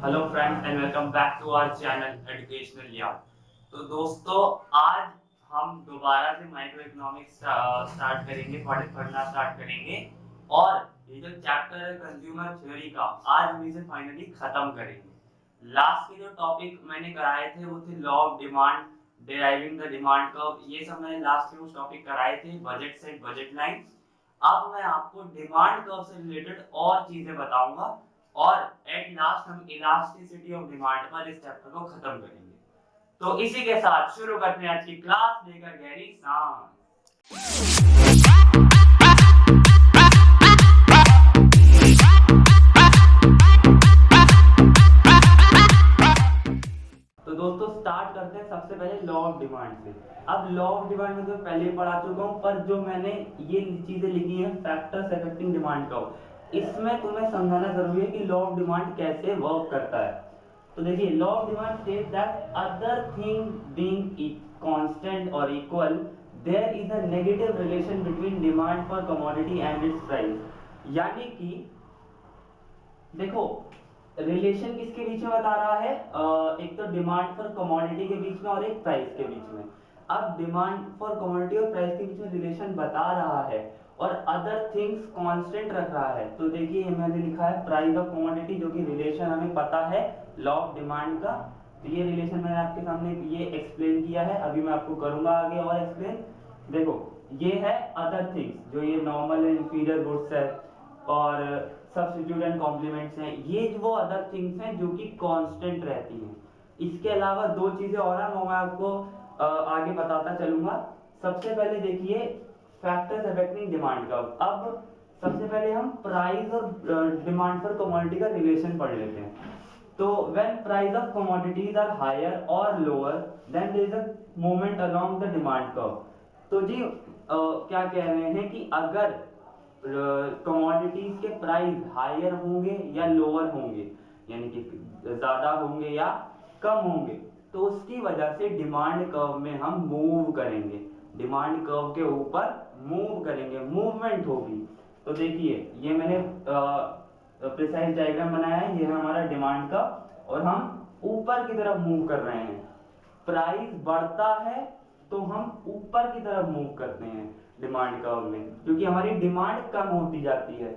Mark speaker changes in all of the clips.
Speaker 1: Hello friends and welcome back to our channel educational यार। तो दोस्तों, आज हम दोबारा से माइक्रो इकोनॉमिक्स स्टार्ट करेंगे, पढ़ना स्टार्ट करेंगे। और ये जो चैप्टर है कंज्यूमर थ्योरी का, आज हम इसे फाइनली खत्म करेंगे। लास्ट के जो टॉपिक मैंने कराए थे वो थे law of demand, deriving the demand curve, ये सब मैंने लास्ट में उस टॉपिक कराए थे, बजट सेट, बजट लाइन। अब मैं आपको डिमांड कर्व से रिलेटेड और चीजें बताऊंगा और एट लास्ट हम इलास्टिसिटी ऑफ डिमांड पर इस चैप्टर को खत्म करेंगे। तो इसी के साथ शुरू करते हैं आज की क्लास, लेकर गहरी सांस। तो दोस्तों स्टार्ट करते हैं सबसे पहले लॉ ऑफ डिमांड से। अब लॉ ऑफ डिमांड में तो पहले ही पढ़ा चुका हूँ, पर जो मैंने ये चीजें लिखी हैं फैक्टर्स अफेक्टिंग डिमांड का, इसमें तुम्हें समझाना जरूरी है कि लॉ ऑफ डिमांड कैसे वर्क करता है। तो देखिए, law of demand states that other thing being constant और equal, there is a negative relation between demand for commodity and its price. यानी कि देखो, रिलेशन किसके बीच में बता रहा है, एक तो डिमांड फॉर कमोडिटी के बीच में और एक प्राइस के बीच में। अब डिमांड फॉर कमोडिटी और प्राइस के बीच में रिलेशन बता रहा है और अदर थिंग्स कांस्टेंट रख रहा है। तो देखिए, मैंने लिखा है प्राइस ऑफ कमोडिटी, जो कि रिलेशन हमें पता है लॉ ऑफ डिमांड का। तो ये रिलेशन मैंने आपके सामने ये एक्सप्लेन किया है, अभी मैं आपको करूंगा आगे और एक्सप्लेन। देखो, ये है अदर थिंग्स, जो ये नॉर्मल एंड इंफीरियर गुड्स है और सब्स्टिट्यूट एंड कॉम्प्लीमेंट्स हैं, ये वो अदर थिंग्स हैं जो कि कांस्टेंट रहती हैं। इसके अलावा दो चीजें और हैं, वो मैं आपको आगे बताता चलूंगा। सबसे पहले देखिए, फैक्टर्स अफेक्टिंग डिमांड का। अब सबसे पहले हम प्राइस और डिमांड फॉर कमोडिटी का रिलेशन पढ़ लेते हैं। तो when price of commodities are higher और lower, then there is a movement along the demand curve. तो जी क्या कह रहे हैं कि अगर कमोडिटीज के प्राइस हायर होंगे या लोअर होंगे, यानी कि ज्यादा होंगे या कम होंगे, तो उसकी वजह से डिमांड कर्व में हम मूव करेंगे, डिमांड कर्व के ऊपर मूव करेंगे, मूवमेंट होगी। तो देखिए, ये मैंने प्रिसाइज डायग्राम बनाया है, ये है हमारा डिमांड का, और हम ऊपर की तरफ मूव कर रहे हैं। प्राइस बढ़ता है तो हम ऊपर की तरफ मूव करते हैं डिमांड कर्व में, क्योंकि हमारी डिमांड कम होती जाती है।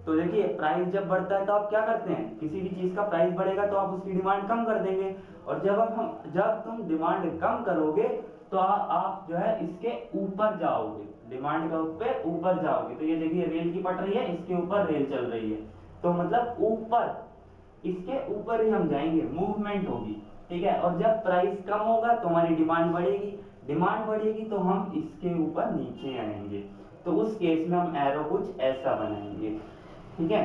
Speaker 1: तो देखिए, प्राइस जब बढ़ता है तो आप क्या करते हैं, किसी भी चीज का प्राइस बढ़ेगा तो आप उसकी डिमांड कम कर देंगे, और जब तुम डिमांड कम करोगे तो आप जो है इसके ऊपर जाओगे, डिमांड कर्व पे ऊपर जाओगे। तो ये देखिए, रेल की पटरी है, इसके ऊपर रेल चल रही है, तो मतलब ऊपर, इसके ऊपर ही हम जाएंगे, मूवमेंट होगी। ठीक है, और जब प्राइस कम होगा तो हमारी डिमांड बढ़ेगी, डिमांड बढ़ेगी तो हम इसके ऊपर नीचे आएंगे। तो उस केस में हम एरो कुछ ऐसा बनाएंगे। ठीक है,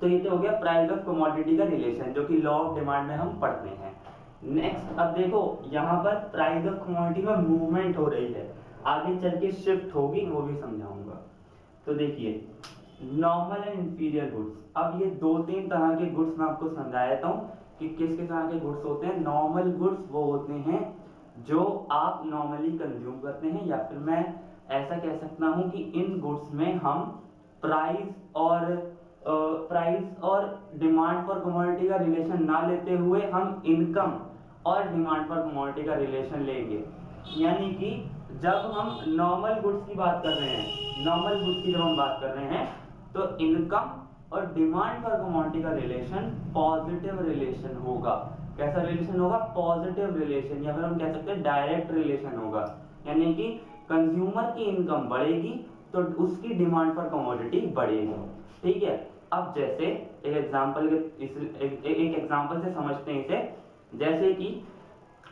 Speaker 1: तो ये तो हो गया प्राइस ऑफ कमोडिटी का रिलेशन, जो कि लॉ ऑफ डिमांड में हम पढ़ते हैं। नेक्स्ट, अब देखो, यहाँ पर प्राइस ऑफ कमोडिटी में मूवमेंट हो रही है, आगे चल के शिफ्ट होगी, वो भी समझाऊंगा। तो देखिए, नॉर्मल एंड इंफीरियर गुड्स। अब ये दो तीन तरह के गुड्स मैं आपको समझा देता हूँ कि किस किस तरह के गुड्स होते हैं। नॉर्मल गुड्स वो होते हैं जो आप नॉर्मली कंज्यूम करते हैं, या फिर मैं ऐसा कह सकता हूँ कि इन गुड्स में हम प्राइस और डिमांड फॉर कमोडिटी का रिलेशन ना लेते हुए हम इनकम और डिमांड फॉर कमोडिटी का रिलेशन लेंगे। यानी कि जब हम नॉर्मल गुड्स की बात कर रहे हैं, नॉर्मल गुड्स की जब हम बात कर रहे हैं, तो इनकम और डिमांड फॉर कमोडिटी का रिलेशन पॉजिटिव रिलेशन होगा। कैसा रिलेशन होगा, पॉजिटिव रिलेशन, या फिर हम कह सकते हैं डायरेक्ट रिलेशन होगा। यानी कि कंज्यूमर की इनकम बढ़ेगी तो उसकी डिमांड फॉर कमोडिटी बढ़ेगी। ठीक है, अब जैसे एक एग्जांपल एक एग्जांपल से समझते हैं इसे। जैसे कि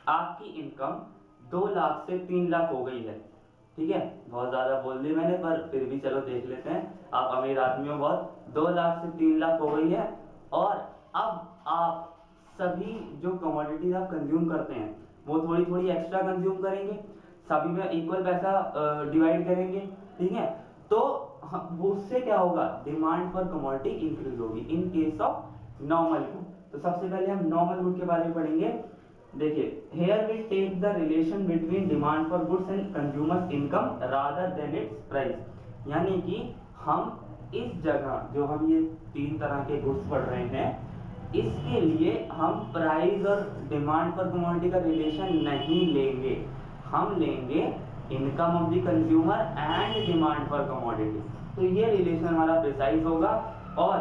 Speaker 1: आपकी इनकम 2 लाख से 3 लाख हो गई है। ठीक है, बहुत ज्यादा बोल दी मैंने, पर फिर भी चलो देख लेते हैं। आप अमीर आदमी हो बहुत, 2 लाख से 3 लाख हो गई है, और अब आप सभी जो कमोडिटीज आप कंज्यूम करते हैं वो थोड़ी थोड़ी एक्स्ट्रा कंज्यूम करेंगे, सभी में इक्वल पैसा डिवाइड करेंगे। ठीक है, तो उससे क्या होगा, डिमांड फॉर कमोडिटी इंक्रीज होगी in case of normal good. तो सबसे पहले हम नॉर्मल गुड के बारे में पढ़ेंगे। देखिए, here we take the relation between demand for goods and consumers income rather than its price. यानी कि हम इस जगह जो हम ये तीन तरह के गुड्स पढ़ रहे हैं, इसके लिए हम प्राइस और डिमांड पर कमोडिटी का रिलेशन नहीं लेंगे, हम लेंगे income of the consumer and demand for commodity. तो ये रिलेशन हमारा प्रिसाइज होगा। और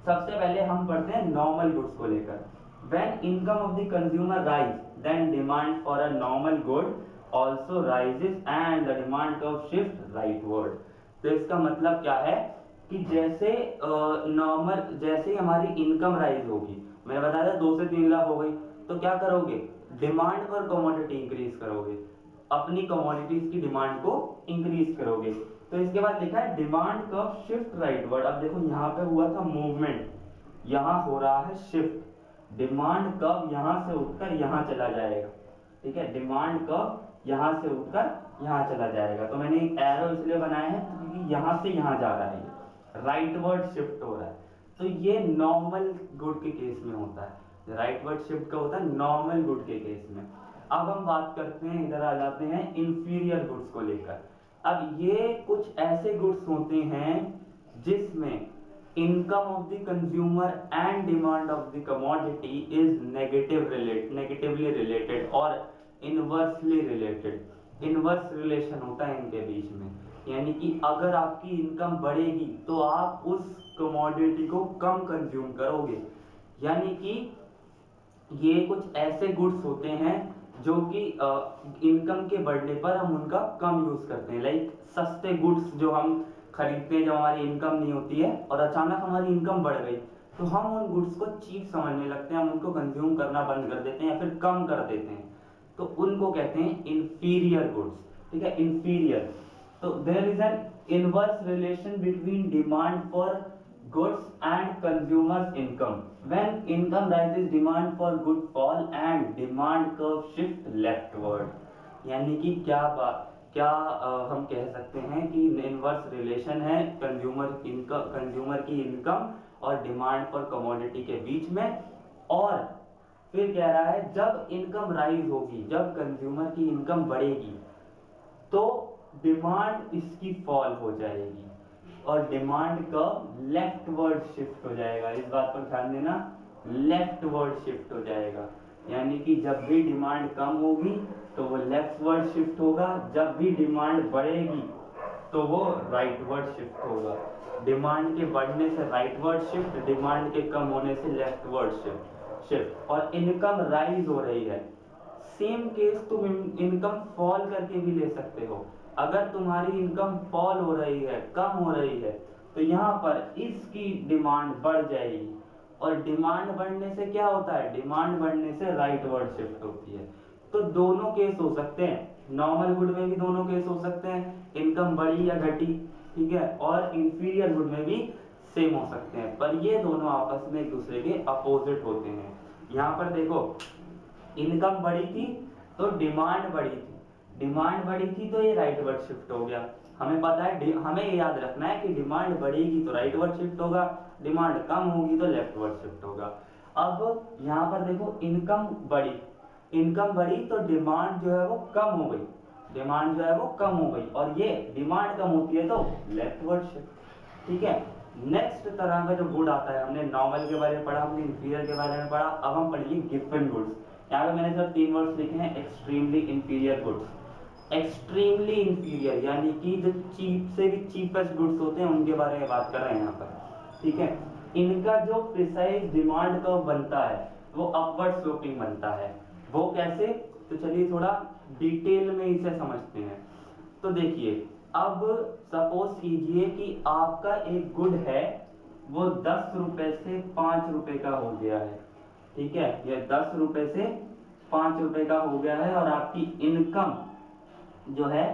Speaker 1: सबसे पहले हम पढ़ते हैं नॉर्मल गुड्स को लेकर। When income of the consumer rise then demand for a normal good also rises and the demand curve shift rightward. तो इसका मतलब क्या है कि जैसे नॉर्मल जैसे हमारी इनकम राइज होगी, मैंने बताया था 2 से 3 लाख हो गई, तो क्या करोगे, डिमांड पर कमोडिटी इंक्रीज करोगे, अपनी कमोडिटीज की डिमांड को इंक्रीज करोगे। तो इसके बाद लिखा है डिमांड कर्व शिफ्ट राइटवर्ड। अब देखो यहाँ पे हुआ था मूवमेंट, यहाँ हो रहा है शिफ्ट, डिमांड कर्व यहाँ से उठकर यहाँ चला जाएगा, ठीक है, डिमांड कर्व यहाँ से उठकर यहाँ चला जाएगा। तो मैंने एक एरो इसलिए बनाया है क्योंकि यहाँ से यहाँ जा रहा है, राइटवर्ड शिफ्ट हो रहा है। तो ये नॉर्मल गुड के केस में होता है, राइटवर्ड शिफ्ट का होता है नॉर्मल गुड के केस में। अब हम बात करते हैं, इधर आ जाते हैं इंफीरियर गुड्स को लेकर। अब ये कुछ ऐसे गुड्स होते हैं जिसमें income of the consumer and demand of the commodity is negatively related और इनवर्सली रिलेटेड। इनवर्स रिलेशन होता है इनके बीच में, यानी कि अगर आपकी इनकम बढ़ेगी तो आप उस कमोडिटी को कम कंज्यूम करोगे। यानी कि ये कुछ ऐसे गुड्स होते हैं जो कि इनकम के बढ़ने पर हम उनका कम यूज करते हैं। लाइक सस्ते गुड्स जो हम खरीदते हैं जब हमारी इनकम नहीं होती है और अचानक हमारी इनकम बढ़ गई, तो हम उन गुड्स को चीप समझने लगते हैं, हम उनको कंज्यूम करना बंद कर देते हैं या फिर कम कर देते हैं, तो उनको कहते हैं इंफीरियर गुड्स। ठीक है, इंफीरियर। तो there is an inverse relation between demand for goods and consumers income. When income rises, demand for good fall and demand curve shift leftward. यानी कि क्या हम कह सकते हैं कि इनवर्स रिलेशन है कंज्यूमर की इनकम और डिमांड फॉर कमोडिटी के बीच में। और फिर कह रहा है जब इनकम राइज होगी, जब कंज्यूमर की इनकम बढ़ेगी तो डिमांड इसकी फॉल हो जाएगी और डिमांड का लेफ्टवर्ड शिफ्ट हो जाएगा। इस बात पर ध्यान देना, लेफ्टवर्ड शिफ्ट हो जाएगा। यानी कि जब भी डिमांड कम होगी तो वो लेफ्टवर्ड शिफ्ट होगा, जब भी डिमांड बढ़ेगी तो वो राइटवर्ड शिफ्ट होगा। डिमांड के बढ़ने से राइटवर्ड शिफ्ट, डिमांड के कम होने से लेफ्टवर्ड शिफ्ट। और इनकम राइज हो रही है, सेम केस तुम इनकम फॉल करके भी ले सकते हो। अगर तुम्हारी इनकम फॉल हो रही है, कम हो रही है, तो यहाँ पर इसकी डिमांड बढ़ जाएगी और डिमांड बढ़ने से क्या होता है, डिमांड बढ़ने से राइटवर्ड शिफ्ट होती है। तो दोनों केस हो सकते हैं, नॉर्मल गुड में भी दोनों केस हो सकते हैं, इनकम बढ़ी या घटी, ठीक है, और इंफीरियर गुड में भी सेम हो सकते हैं, पर ये दोनों आपस में एक दूसरे के अपोजिट होते हैं। यहाँ पर देखो, इनकम बढ़ी थी तो डिमांड बढ़ी थी, डिमांड बढ़ी थी तो ये राइटवर्ड शिफ्ट हो गया। हमें पता है, हमें ये याद रखना है कि डिमांड बढ़ेगी तो राइटवर्ड शिफ्ट होगा, डिमांड कम होगी तो लेफ्टवर्ड शिफ्ट होगा। अब यहाँ पर देखो, इनकम बढ़ी तो डिमांड जो है वो कम हो गई, डिमांड जो है वो कम हो गई, और ये डिमांड कम होती है तो लेफ्टवर्ड शिफ्ट। ठीक है, नेक्स्ट तरह का जो गुड आता है, हमने नॉर्मल के बारे में पढ़ा, हमने इंफीरियर के बारे में पढ़ा, अब हम पढ़िए गिवन गुड्स। यहाँ पे मैंने सिर्फ 3 वर्ड्स लिखे हैं, extremely inferior goods. Extremely inferior यानी कि जो चीप से भी चीपेस्ट गुड्स होते हैं उनके बारे में बात कर रहे हैं यहाँ पर। ठीक है, इनका जो प्रिसाइज डिमांड कर्व बनता है वो अपवर्ड स्लोपिंग बनता है। वो कैसे, तो चलिए थोड़ा डिटेल में इसे समझते हैं। तो देखिए, अब सपोज कीजिए कि आपका एक गुड है वो 10 रुपए से 5 रुपए का हो गया है। ठीक है, ये 10 रुपए से 5 रुपए का हो गया है और आपकी इनकम जो है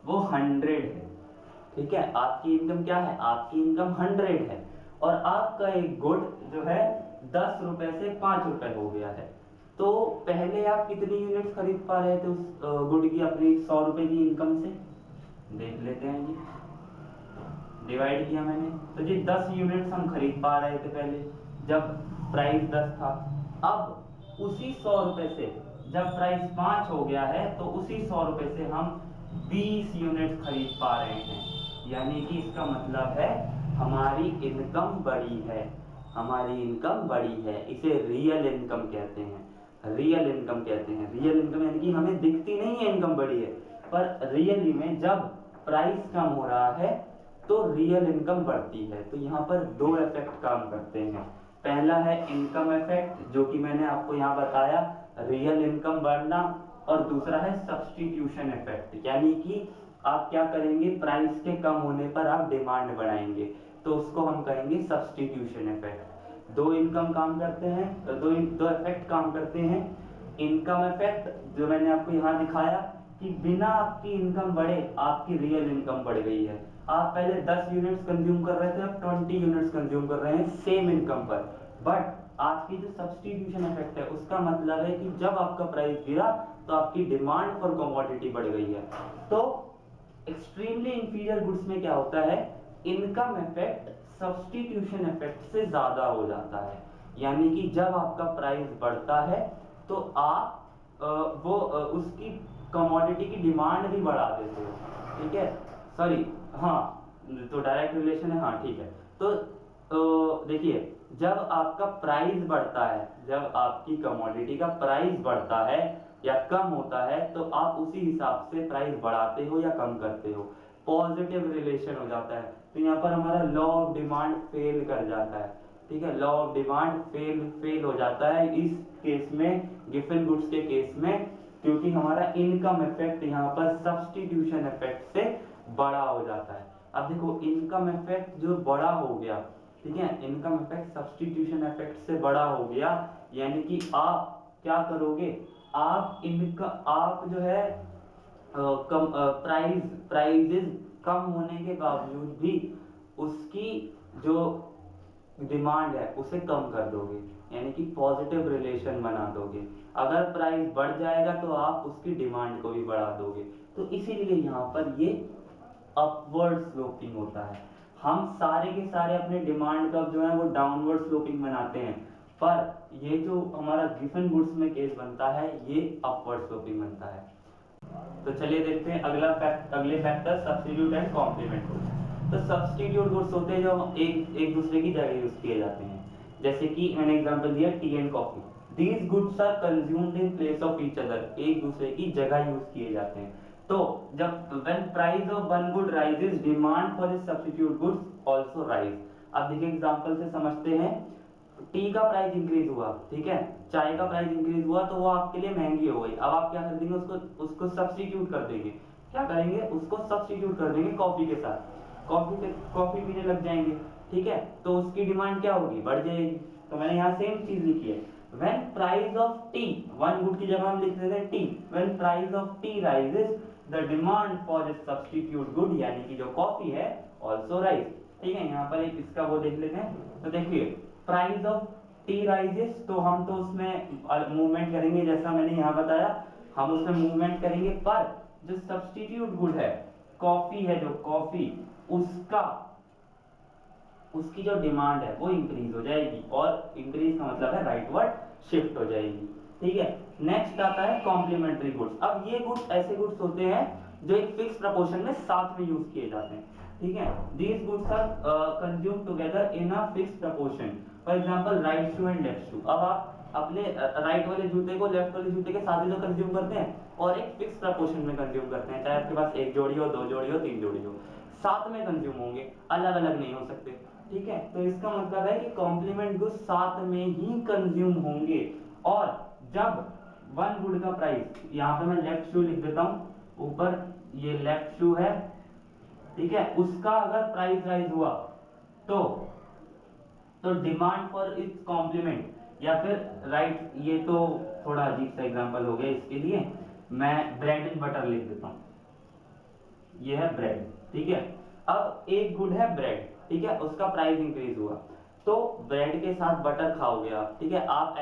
Speaker 1: वो 100 है। ठीक है, आपकी इनकम क्या है, आपकी इनकम 100 है और आपका एक गुड जो है 10 रुपए से 5 रुपए हो गया है। तो पहले आप कितनी यूनिट खरीद पा रहे थे उस गुड की अपनी 100 रुपए की इनकम से, देख लेते हैं जी। डिवाइड किया मैंने, तो जी 10 यूनिट्स हम खरीद पा रहे थे पहले जब प्राइस 10 था। अब उसी 100 रुपए से जब प्राइस 5 हो गया है तो उसी 100 रुपए से हम 20 यूनिट खरीद पा रहे हैं। यानी कि इसका मतलब है हमारी इनकम बढ़ी है। हमारी इनकम बढ़ी है, इसे रियल इनकम कहते हैं। रियल इनकम कहते हैं, रियल इनकम यानी कि हमें दिखती नहीं है इनकम बढ़ी है, पर रियली में जब प्राइस कम हो रहा है तो रियल इनकम बढ़ती है। तो यहाँ पर दो इफेक्ट काम करते हैं। पहला है इनकम इफेक्ट, जो कि मैंने आपको यहाँ बताया, रियल इनकम बढ़ना, और दूसरा है सब्स्टिट्यूशन इफेक्ट, यानी कि आप क्या करेंगे, प्राइस के कम होने पर आप डिमांड बढ़ाएंगे, तो उसको हम कहेंगे सब्स्टिट्यूशन इफेक्ट। दो इनकम काम करते हैं, दो इफेक्ट काम करते हैं। इनकम इफेक्ट जो मैंने आपको यहाँ दिखाया कि बिना आपकी इनकम बढ़े आपकी रियल इनकम बढ़ गई है। आप पहले 10 यूनिट्स कंज्यूम कर रहे थे, अब 20 यूनिट्स कंज्यूम कर रहे हैं सेम इनकम पर, बट आपकी जो सब्स्टिट्यूशन इफेक्ट है उसका मतलब है कि जब आपका प्राइस गिरा तो आपकी डिमांड फॉर कमोडिटी बढ़ गई है। तो एक्सट्रीमली इंफीरियर गुड्स में क्या होता है, इनकम इफेक्ट सब्स्टिट्यूशन इफेक्ट से ज्यादा हो जाता है, यानी कि जब आपका प्राइस बढ़ता है तो आप उसकी कमोडिटी की डिमांड भी बढ़ा देते हो, ठीक है, सॉरी, हाँ, तो डायरेक्ट रिलेशन है, हाँ ठीक है। तो देखिए, जब आपका प्राइस बढ़ता है, जब आपकी कमोडिटी का प्राइस बढ़ता है या कम होता है, तो आप उसी हिसाब से प्राइस बढ़ाते हो या कम करते हो, पॉजिटिव रिलेशन हो जाता है। तो यहाँ पर हमारा लॉ ऑफ डिमांड फेल कर जाता है, ठीक है, लॉ ऑफ डिमांड फेल हो जाता है इस केस में, गिवन गुड्स के केस में, क्योंकि हमारा इनकम इफेक्ट यहाँ पर सब्स्टिट्यूशन इफेक्ट से बड़ा हो जाता है। अब देखो, इनकम इफेक्ट जो बड़ा हो गया, ठीक है, इनकम इफेक्ट सब्स्टिट्यूशन इफेक्ट से बड़ा हो गया, यानी कि आप क्या करोगे, आप जो है कम प्राइजेस कम होने के बावजूद भी उसकी जो डिमांड है उसे कम कर दोगे, यानी कि पॉजिटिव रिलेशन बना दोगे। अगर प्राइस बढ़ जाएगा तो आप उसकी डिमांड को भी बढ़ा दोगे। तो इसीलिए यहाँ पर ये अपवर्ड स्लोपिंग होता है। हम सारे के सारे अपने डिमांड कर्व जो है वो डाउनवर्ड स्लोपिंग बनाते हैं, पर ये जो हमारा गिवन गुड्स में केस बनता है ये अपवर्ड स्लोपिंग बनता है। तो चलिए देखते हैं अगले factor, substitute and complement goods. तो सब्स्टिट्यूट गुड्स होते हैं जो एक दूसरे की जगह यूज किए जाते हैं, जैसे कि मैंने एग्जांपल दिया tea and coffee. These goods are consumed in place of each other, एक दूसरे की जगह यूज किए जाते हैं। तो जब when price of one good rises, demand for its substitute goods also rise. अब देखिए एग्जांपल से समझते हैं, टी का प्राइस इंक्रीज हुआ, ठीक है, चाय का प्राइस इंक्रीज हुआ, तो वो आपके लिए महंगी हो गई। अब आप क्या कर देंगे, उसको सब्स्टिट्यूट कर देंगे। क्या करेंगे, उसको सब्स्टिट्यूट कर देंगे कॉफी के साथ, कॉफी पीने लग जाएंगे, ठीक है, तो उसकी डिमांड क्या होगी, बढ़ जाएगी। तो मैंने यहाँ सेम चीज लिखी है, when price of T, one good की जगह हम लिख देते हैं T, when price of T rises the demand for its substitute good, यानी कि जो कॉफी है, आल्सो राइज। ठीक है, यहाँ पर एक इसका वो देख लेते हैं। तो देखिए, प्राइस ऑफ टी राइजेस, तो हम तो उसमें मूवमेंट करेंगे, जैसा मैंने यहाँ बताया, हम उसमें मूवमेंट करेंगे, पर जो सब्स्टिट्यूट गुड है, कॉफी है, जो कॉफी, उसकी जो डिमांड है वो इंक्रीज हो जाएगी, और इंक्रीज का मतलब है राइटवर्ड शिफ्ट हो जाएगी। ठीक है, नेक्स्ट आता है कॉम्प्लीमेंट्री गुड्स। अब ये गुड्स ऐसे गुड्स होते हैं जो एक फिक्स प्रोपोर्शन में साथ में यूज किए जाते हैं, ठीक है, these goods are consume together in a fix proportion. For example right shoe and left shoe. अब आप अपने राइट वाले जूते को लेफ्ट वाले जूते के साथ ही तो कंज्यूम करते हैं, और एक फिक्स प्रोपोर्शन में कंज्यूम करते हैं, चाहे आपके पास एक जोड़ी हो, दो जोड़ी हो, तीन जोड़ी हो, साथ में कंज्यूम होंगे, अलग अलग नहीं हो सकते। ठीक है, तो इसका मतलब है कि कॉम्प्लीमेंट गुड्स साथ में ही कंज्यूम होंगे। और जब वन गुड का प्राइस, यहां पे मैं लेफ्ट शू लिख देता हूं, ऊपर ये लेफ्ट शू है, ठीक है, उसका अगर प्राइस राइज हुआ तो डिमांड फॉर इट्स कॉम्प्लीमेंट, या फिर राइट, ये तो थोड़ा अजीब सा एग्जांपल हो गया, इसके लिए मैं ब्रेड एंड बटर लिख देता हूं, ये है ब्रेड, ठीक है। अब एक गुड है ब्रेड, ठीक है, उसका प्राइस इंक्रीज हुआ, तो ब्रेड के साथ बटर खाओगे आप, ठीक है, आप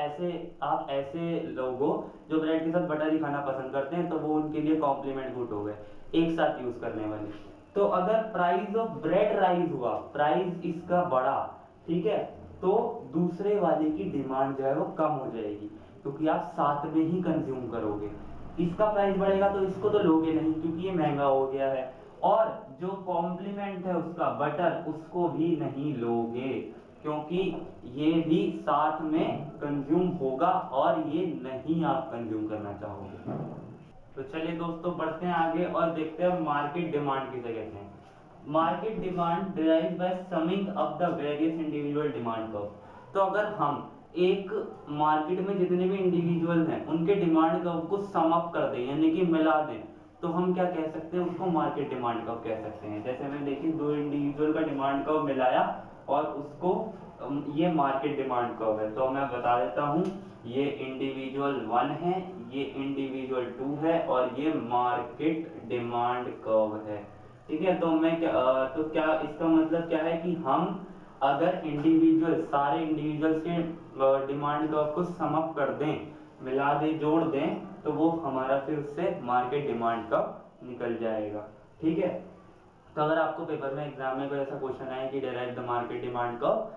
Speaker 1: ऐसे लोगों जो ब्रेड के साथ बटर ही खाना पसंद करते हैं, तो वो उनके लिए कॉम्प्लीमेंट गुड हो गए, एक साथ यूज करने वाले। तो अगर प्राइस ऑफ ब्रेड राइज हुआ, प्राइस इसका बढ़ा, ठीक है, तो दूसरे वाले की डिमांड जो है वो कम हो जाएगी, क्योंकि आप साथ में ही कंज्यूम करोगे। इसका प्राइस बढ़ेगा तो इसको तो लोगे नहीं, क्योंकि ये महंगा हो गया है, और जो कॉम्प्लीमेंट है उसका बटर, उसको भी नहीं लोगे, क्योंकि ये भी साथ में कंज्यूम होगा और ये नहीं आप कंज्यूम करना चाहोगे। तो चलिए दोस्तों बढ़ते हैं आगे और देखते हैं मार्केट डिमांड किसे कहते हैं। Market demand derived bye summing up the various individual demand curve. तो अगर हम एक मार्केट में जितने भी इंडिविजुअल हैं उनके डिमांड कर्व को सम अप कर दें यानी कि मिला दें तो हम क्या कह सकते हैं, उसको मार्केट डिमांड कर्व कह सकते हैं। जैसे मैंने देखिए दो इंडिविजुअल का डिमांड कर्व मिलाया और उसको ये मार्केट डिमांड कर्व है। तो मैं बता देता हूँ, ये इंडिविजुअल 1 है, ये इंडिविजुअल 2 है और ये मार्केट डिमांड कर्व है। ठीक है, तो मैं क्या तो क्या इसका मतलब क्या है कि हम अगर इंडिविजुअल सारे इंडिविजुअल्स के डिमांड कर्व को सम अप कर दें, मिला दें, जोड़ दें, तो वो हमारा फिर उससे मार्केट डिमांड कर्व निकल जाएगा। ठीक है, तो अगर आपको पेपर में एग्जाम में कोई ऐसा क्वेश्चन आए कि derive the market demand curve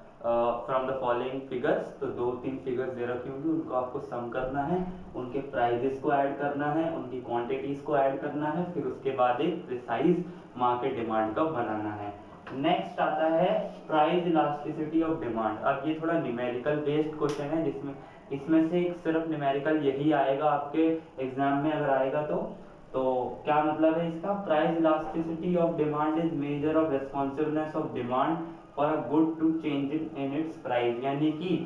Speaker 1: from the following figures, तो 2-3 फिगर्स दे रखी होंगी, उनको आपको सम करना है, उनके प्राइजेस को ऐड करना है, उनकी क्वांटिटीज को ऐड करना है, फिर उसके बाद एक प्रिसाइज मार्केट डिमांड कर्व बनाना है। नेक्स्ट आता है प्राइस इलास्टिसिटी ऑफ डिमांड। अब ये थोड़ा न्यूमेरिकल बेस्ड क्वेश्चन है, जिसमें इसमें से एक सिर्फ न्यूमेरिकल यही आएगा आपके एग्जाम में अगर आएगा तो क्या मतलब है इसका, price elasticity of demand is measure of responsiveness of demand for a good to change in its price. यानी कि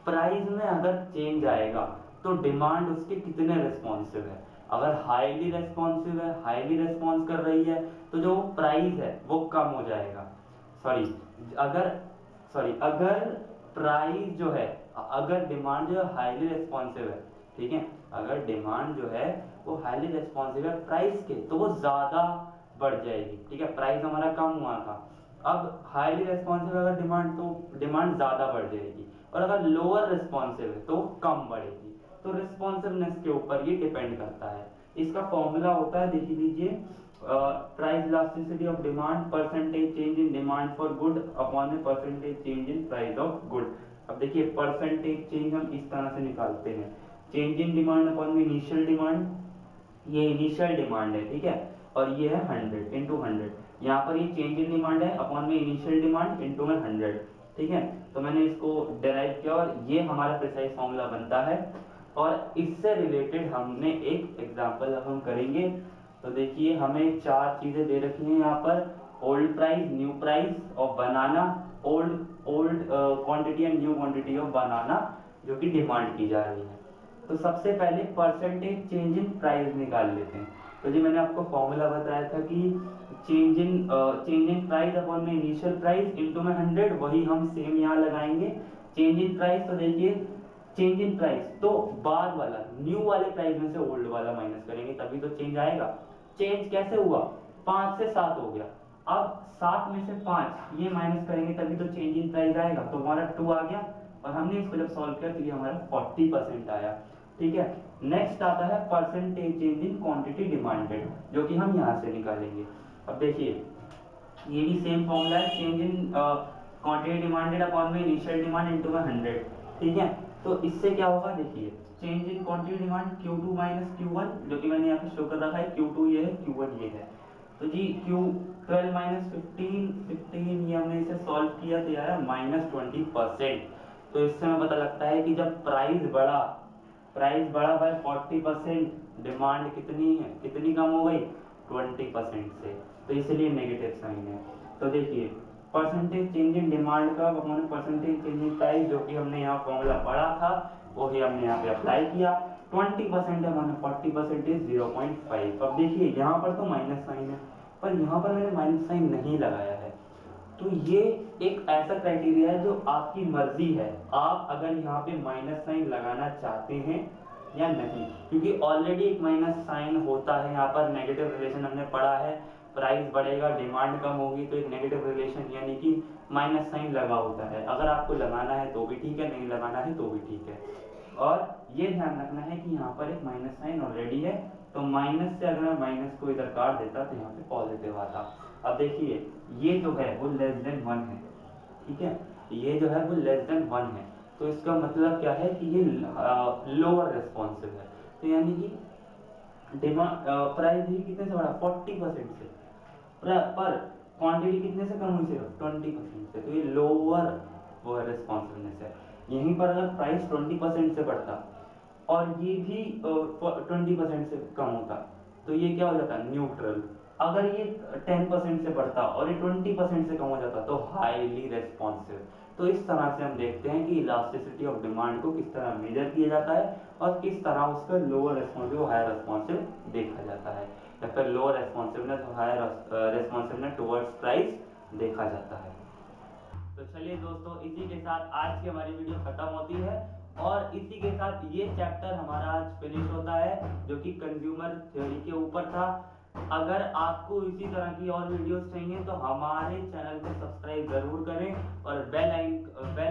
Speaker 1: प्राइस में अगर चेंज आएगा तो डिमांड उसके कितने रिस्पॉन्सिव है। अगर हाईली रिस्पॉन्सिव है, हाईली रिस्पॉन्स कर रही है, तो जो प्राइस है वो कम हो जाएगा। सॉरी अगर अगर प्राइस जो है, अगर डिमांड जो है हाईली रिस्पॉन्सिव है, ठीक है, अगर डिमांड जो है वो हाईली रिस्पॉन्सिव है प्राइस के, तो वो ज्यादा बढ़ जाएगी। ठीक है, प्राइस हमारा कम हुआ था, अब हाईली रिस्पॉन्सिव अगर डिमांड, तो डिमांड ज्यादा बढ़ जाएगी, और अगर लोअर रिस्पॉन्सिव है तो कम बढ़ेगी। तो रिस्पॉन्सिवनेस के ऊपर ये डिपेंड करता है। इसका फॉर्मूला होता है, देख लीजिए, price elasticity of demand percentage change in demand for good upon में percentage change in price of good. अब देखिए परसेंटेज चेंज हम इस तरह से निकालते हैं, चेंज इन डिमांड अपॉन में इनिशियल डिमांड, ये इनिशियल डिमांड है, ठीक है, और ये है 100 इंटू 100। यहाँ पर ये चेंज इन डिमांड है अपॉन में इनिशियल डिमांड इंटू में 100। ठीक है, तो मैंने इसको डेराइव किया और ये हमारा प्रिसाइज फॉर्मूला बनता है। और इससे रिलेटेड हमने एक एग्जांपल अब हम करेंगे। तो देखिए हमें चार चीजें दे रखी हैं यहाँ पर, ओल्ड प्राइस, न्यू प्राइस और banana, old old quantity and new quantity of banana जो कि डिमांड की जा रही है। तो सबसे पहले परसेंटेज चेंज इन प्राइस निकाल लेते हैं। तो जी मैंने आपको फॉर्मूला बताया था कि चेंज इन प्राइस अपॉन में इनिशियल प्राइस इनटू में 100, वही हम सेम यहाँ लगाएंगे। चेंज इन प्राइस, तो देखिए चेंज इन प्राइस तो बाद वाला न्यू वाले प्राइस में से ओल्ड वाला माइनस करेंगे तभी तो चेंज आएगा। चेंज कैसे हुआ, 5 से 7 हो गया, अब 7 में से 5 ये माइनस करेंगे तभी तो चेंज इन प्राइस आएगा, तो हमारा 2 आ गया और हमने इसको जब सॉल्व किया तो ये हमारा 40% आया। ठीक है, नेक्स्ट आता है percentage change in quantity demanded, जो कि हम यहाँ से निकालेंगे। अब देखिए ये भी सेम फॉर्मूला है, change in quantity demanded upon में इनिशियल डिमांड इनटू में 100। ठीक है, तो इससे क्या होगा, देखिए change in quantity demand Q2 minus Q1, जो कि मैंने यहाँ पे शो कर रखा है, Q2 ये है, Q1 ये है। तो जी Q12 माइनस 15 ये हमने इसे सॉल्व किया तो आया -20%। तो इससे हमें पता लगता है कि जब प्राइस बढ़ा बाय 40%, डिमांड कितनी है, कितनी कम हो गई, 20% से, तो इसलिए नेगेटिव साइन है। तो देखिए परसेंटेज चेंज इन डिमांड का upon percentage change in price, जो कि हमने यहाँ फॉर्मूला पढ़ा था वो ही हमने यहाँ पे अप्लाई किया। 20% है माने 40% इज 0.5। अब देखिए यहाँ पर तो माइनस साइन है, पर यहाँ पर मैंने माइनस साइन नहीं लगाया है। तो ये एक ऐसा क्राइटेरिया है जो आपकी मर्जी है, आप अगर यहाँ पे माइनस साइन लगाना चाहते हैं या नहीं, क्योंकि ऑलरेडी एक माइनस साइन होता है यहाँ पर। नेगेटिव रिलेशन हमने पढ़ा है, प्राइस बढ़ेगा डिमांड कम होगी तो एक नेगेटिव रिलेशन यानी कि माइनस साइन लगा होता है। अगर आपको लगाना है तो भी ठीक है, नहीं लगाना है तो भी ठीक है। और ये ध्यान रखना है कि यहाँ पर एक माइनस साइन ऑलरेडी है, तो माइनस से अगर मैं माइनस को इधर काट देता तो यहाँ पे पॉजिटिव आता। अब देखिए ये जो है वो लेस देन 1 है, ठीक है, ये जो है वो लेस देन 1 है, तो इसका मतलब क्या है कि ये लोअर रिस्पॉन्सिव है। तो यानी कि डिमांड प्राइस भी कितने से बढ़ा, 40% से, पर क्वांटिटी कितने से कम हुई, सिर्फ 20% से, तो ये लोअर वो है रिस्पॉन्सिवनेस है। यहीं पर अगर प्राइस 20% से बढ़ता और ये भी 20% से कम होता तो ये क्या हो जाता, न्यूट्रल। अगर ये 10% से बढ़ता और ये 20% से कम हो जाता तो हाईली रेस्पॉन्सिव। तो इस तरह से हम देखते हैं कि इलास्टिसिटी ऑफ डिमांड को किस तरह मेजर किया जाता है और किस तरह उसका लोअर रेस्पॉन्सिव हायर रेस्पॉन्सिव देखा जाता है, या फिर लोअर रेस्पॉन्सिवनेस और हायर रेस्पॉन्सिवनेस टुवर्ड्स प्राइस देखा जाता है। तो चलिए दोस्तों, इसी के साथ आज की हमारी वीडियो खत्म होती है और इसी के साथ ये चैप्टर हमारा आज फिनिश होता है जो कि कंज्यूमर थ्योरी के ऊपर था। अगर आपको इसी तरह की और वीडियोस चाहिए तो हमारे चैनल को सब्सक्राइब जरूर करें और बेल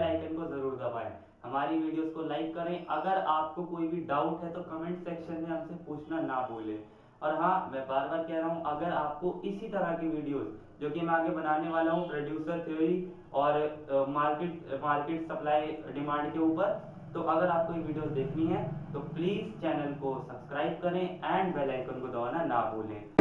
Speaker 1: आइकन को जरूर दबाएं। हमारी वीडियोस को लाइक करें। अगर आपको कोई भी डाउट है तो कमेंट सेक्शन में हमसे पूछना ना भूलें। और हाँ, मैं बार बार कह रहा हूँ, अगर आपको इसी तरह की वीडियोस जो कि मैं आगे बनाने वाला हूँ प्रोड्यूसर थ्योरी और मार्केट सप्लाई डिमांड के ऊपर, तो अगर आपको ये वीडियोस देखनी है तो प्लीज चैनल को सब्सक्राइब करें एंड बेल आइकन को दबाना ना भूलें।